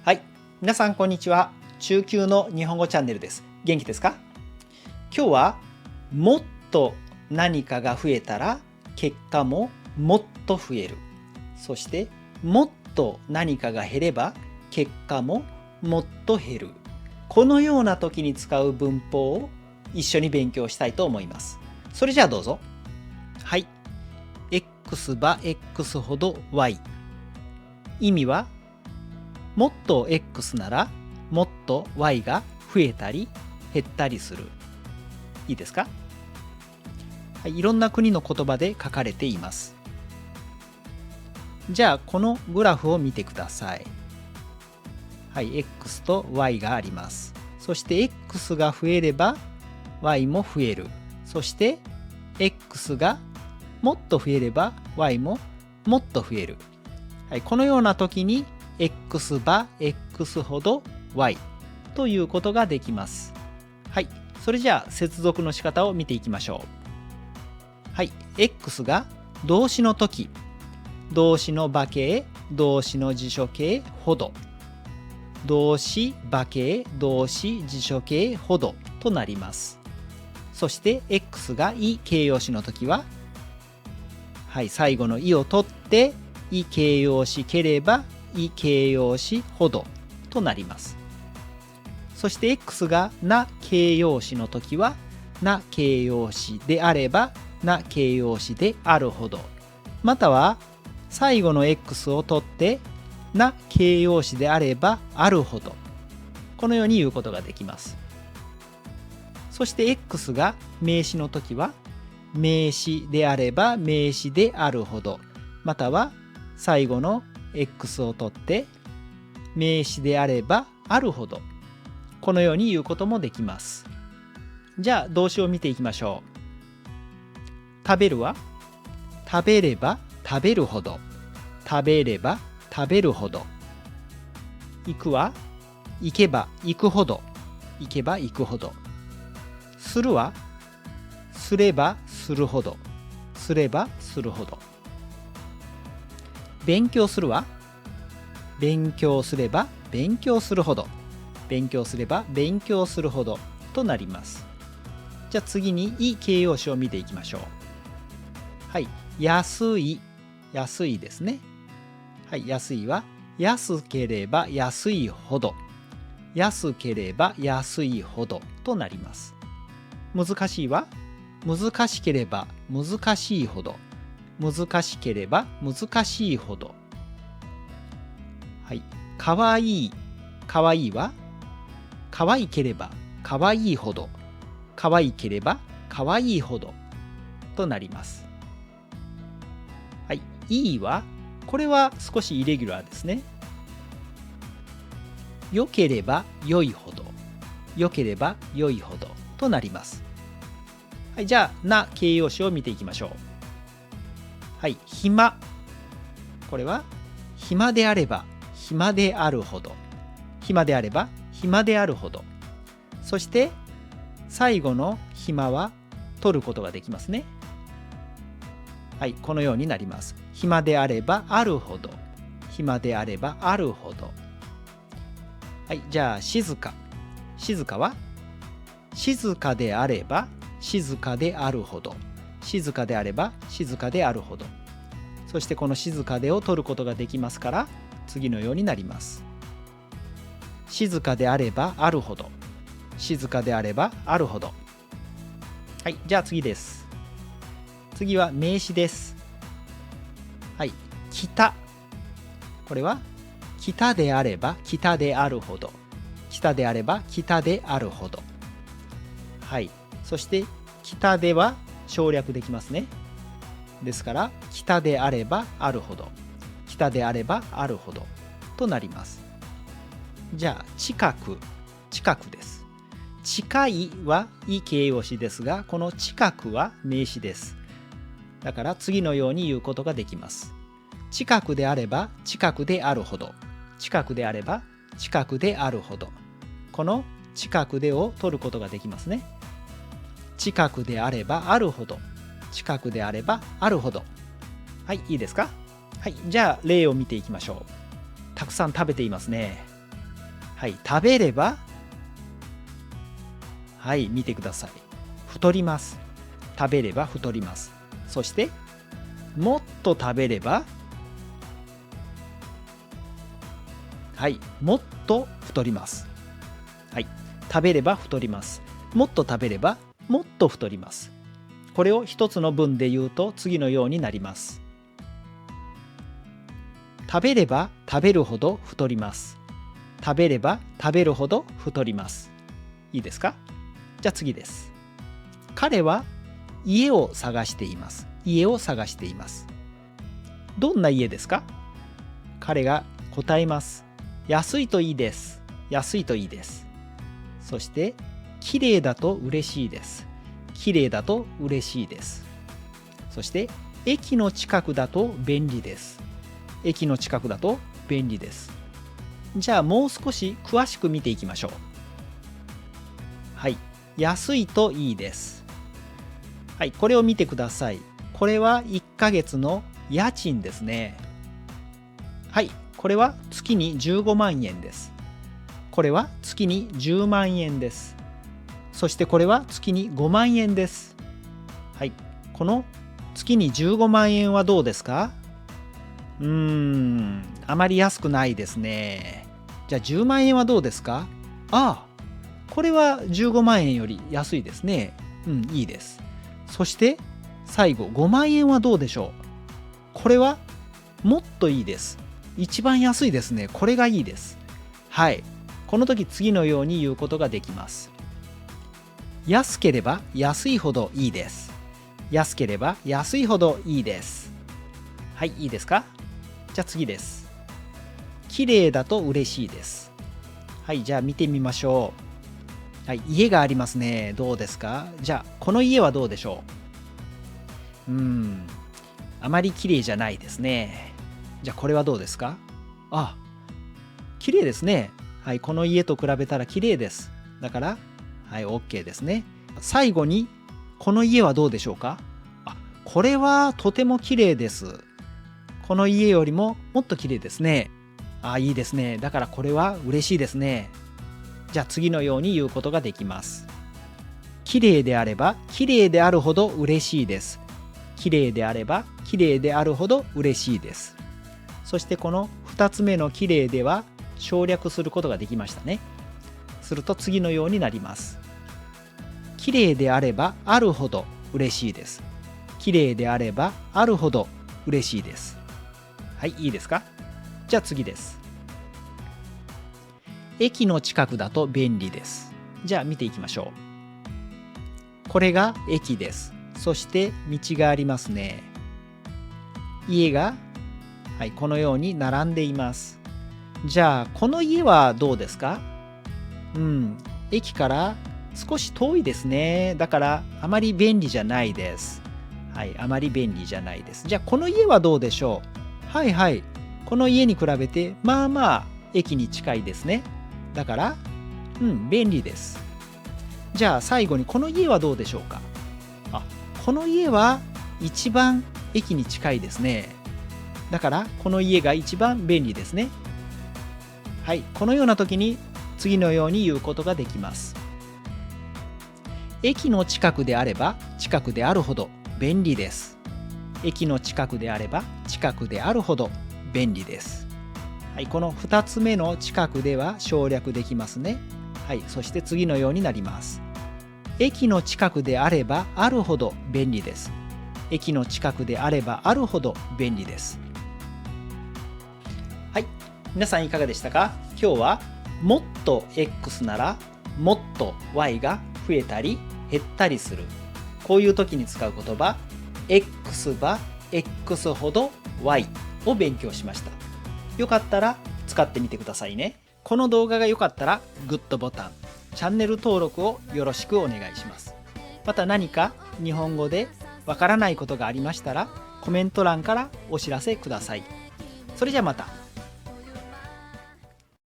はい、皆さんこんにちは。中級の日本語チャンネルです。元気ですか？今日はもっと何かが増えたら結果ももっと増える。そしてもっと何かが減れば結果ももっと減る。このような時に使う文法を一緒に勉強したいと思います。それじゃあどうぞ。はい。x ば x ほど y。意味はもっと x ならもっと y が増えたり減ったりする。いいですか？はい、いろんな国の言葉で書かれています。じゃあこのグラフを見てください。はい、x と y があります。そして x が増えれば y も増える。そして x がもっと増えれば y ももっと増える。はい、このような時にx ば x ほど y ということができます。はい、それじゃあ接続の仕方を見ていきましょう。はい、x が動詞の時、動詞の場形、動詞の辞書形ほど、動詞場形、動詞辞書形ほどとなります。そして x がい形容詞の時は、はい、最後のいを取ってい形容詞ければい形容詞ほどとなります。そして x がな形容詞の時はな形容詞であればな形容詞であるほど、または最後の x を取ってな形容詞であればあるほど、このように言うことができます。そして x が名詞の時は名詞であれば名詞であるほど、または最後のx を取って名詞であればあるほど、このように言うこともできます。じゃあ動詞を見ていきましょう。食べるは食べれば食べるほど、食べれば食べるほど。行くは行けば行くほど、行けば行くほど。するはすればするほど、すればするほど。勉強するは勉強すれば勉強するほど、勉強すれば勉強するほどとなります。じゃあ次にい形容詞を見ていきましょう。はい、安い、安いですね。はい、安いは安ければ安いほど、安ければ安いほどとなります。難しいは難しければ難しいほど、難しければ難しいほど。はい、かわいい、かわいいはかわいければかわいいほど、かわいければかわいいほどとなります。はい、いいはこれは少しイレギュラーですね。よければ良いほど、よければ良いほどとなります。はい、じゃあな形容詞を見ていきましょう。はい、暇、これは暇であれば暇であるほど、暇であれば暇であるほど。そして最後の暇は取ることができますね。はい、このようになります。暇であればあるほど、暇であればあるほど。はい、じゃあ静か、静かは静かであれば静かであるほど、静かであれば静かであるほど。そしてこの静かでを取ることができますから次のようになります。静かであればあるほど、静かであればあるほど。はい、じゃあ次です。次は名詞です。はい、北、これは北であれば北であるほど、北であれば北であるほど。はい、そして北では省略できますね。ですから北であればあるほど、北であればあるほどとなります。じゃあ近く、近くです。近いはい形容詞ですが、この近くは名詞です。だから次のように言うことができます。近くであれば近くであるほど、近くであれば近くであるほど。この近くでを取ることができますね。近くであればあるほど、近くであればあるほど。はい、いいですか？はい、じゃあ例を見ていきましょう。たくさん食べていますね。はい、食べれば、はい、見てください。太ります。食べれば太ります。そして、もっと食べれば、はい、もっと太ります。はい、食べれば太ります。もっと食べれば、もっと太ります。これを一つの文で言うと次のようになります。食べれば食べるほど太ります。食べれば食べるほど太ります。いいですか？じゃあ次です。彼は家を探しています。家を探しています。どんな家ですか？彼が答えます。安いといいです。安いといいです。そして、綺麗だと嬉しいです。綺麗だと嬉しいです。そして、駅の近くだと便利です。駅の近くだと便利です。じゃあもう少し詳しく見ていきましょう。はい。安いといいです。はい。これを見てください。これは1ヶ月の家賃ですね。はい。これは月に15万円です。これは月に10万円です。そしてこれは月に5万円です。はい。この月に15万円はどうですか？あまり安くないですね。じゃあ10万円はどうですか？ああ、これは15万円より安いですね。いいです。そして最後5万円はどうでしょう？これはもっといいです。一番安いですね。これがいいです。はい。この時次のように言うことができます。安ければ安いほどいいです。安ければ安いほどいいです。はい、いいですか？じゃあ次です。綺麗だと嬉しいです。はい、じゃあ見てみましょう。はい、家がありますね。どうですか？じゃあ、この家はどうでしょう？あまり綺麗じゃないですね。じゃあ、これはどうですか？あ、綺麗ですね。はい、この家と比べたら綺麗です。だから、はい、OK ですね。最後に、この家はどうでしょうか？あ、これはとても綺麗です。この家よりももっと綺麗ですね。あ、いいですね。だからこれは嬉しいですね。じゃあ次のように言うことができます。綺麗であれば綺麗であるほど嬉しいです。綺麗であれば綺麗であるほど嬉しいです。そしてこの2つ目の綺麗では省略することができましたね。すると次のようになります。綺麗であればあるほど嬉しいです。綺麗であればあるほど嬉しいです。はい、いいですか？じゃあ次です。駅の近くだと便利です。じゃあ見ていきましょう。これが駅です。そして道がありますね。家が、はい、このように並んでいます。じゃあこの家はどうですか？駅から少し遠いですね。だからあまり便利じゃないです。はい、あまり便利じゃないです。じゃあこの家はどうでしょう？はいはい。この家に比べてまあまあ駅に近いですね。だから、便利です。じゃあ最後にこの家はどうでしょうか？あ、この家は一番駅に近いですね。だからこの家が一番便利ですね。はい、このような時に次のように言うことができます。駅の近くであれば近くであるほど便利です。駅の近くであれば近くであるほど便利です。はい、この2つ目の近くでは省略できますね。はい、そして次のようになります。駅の近くであればあるほど便利です。駅の近くであればあるほど便利です。はい、皆さんいかがでしたか？今日はもっと X ならもっと Y が増えたり減ったりする。こういう時に使う言葉、X は X ほど Y を勉強しました。よかったら使ってみてくださいね。この動画が良かったらグッドボタン、チャンネル登録をよろしくお願いします。また何か日本語でわからないことがありましたらコメント欄からお知らせください。それじゃあまた。